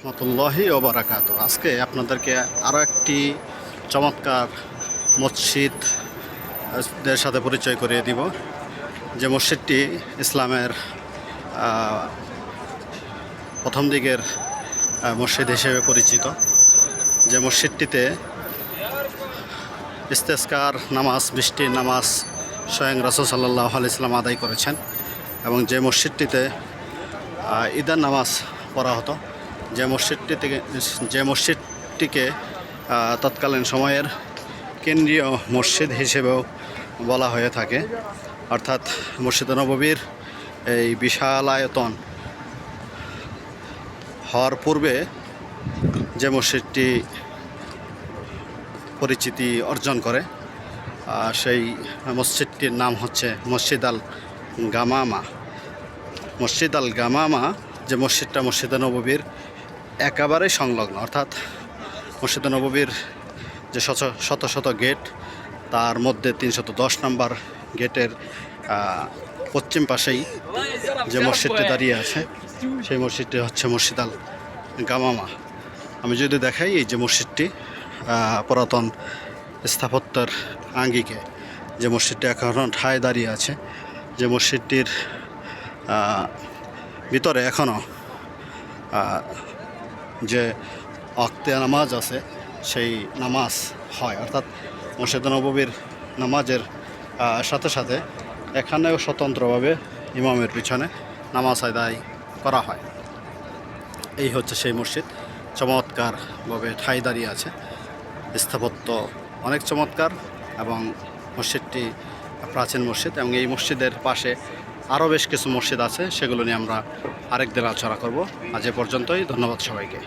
রহমতুল্লাহি ওয়া বারাকাতু। আজকে আপনাদেরকে আরও একটি চমৎকার মসজিদের সাথে পরিচয় করিয়ে দিব, যে মসজিদটি ইসলামের প্রথম দিকের মসজিদ হিসেবে পরিচিত। যে মসজিদটিতে ইস্তেসকার নামাজ, বৃষ্টির নামাজ স্বয়ং রাসূল সাল্লাল্লাহু আলাইহি ওয়াসাল্লাম আদায় করেছেন, এবং যে মসজিদটিতে ঈদের নামাজ পড়া হতো, যে মসজিদটিকে তৎকালীন সময়ের কেন্দ্রীয় মসজিদ হিসেবেও বলা হয়ে থাকে। অর্থাৎ মসজিদে নববীর এই বিশাল আয়তন হওয়ার পূর্বে যে মসজিদটি পরিচিতি অর্জন করে, সেই মসজিদটির নাম হচ্ছে মসজিদ আল গামামা। মসজিদ আল গামামা যে মসজিদটা মসজিদে নববীর একেবারে সংলগ্ন, অর্থাৎ মসজিদে নববীর যে শত শত গেট, তার মধ্যে 310 নম্বর গেটের পশ্চিম পাশেই যে মসজিদটি দাঁড়িয়ে আছে, সেই মসজিদটি হচ্ছে মসজিদ আল গামামা। আমি যদি দেখাই, এই যে মসজিদটি পুরাতন স্থাপত্যের আঙ্গিকে যে মসজিদটি এখনও ঠায় দাঁড়িয়ে আছে, যে মসজিদটির ভিতরে এখনও যে ওয়াক্তে নামাজ আছে, সেই নামাজ হয়। অর্থাৎ মসজিদে নববীর নামাজের সাথে সাথে এখানেও স্বতন্ত্রভাবে ইমামের পিছনে নামাজ আদায় করা হয়। এই হচ্ছে সেই মসজিদ, চমৎকারভাবে ঠাঁই দাঁড়িয়ে আছে। স্থাপত্য অনেক চমৎকার, এবং মসজিদটি প্রাচীন মসজিদ, এবং এই মসজিদের পাশে আরও বেশ কিছু মসজিদ আছে, সেগুলো নিয়ে আমরা আরেকদিন আলোচনা করব। আজ এ পর্যন্তই, ধন্যবাদ সবাইকে।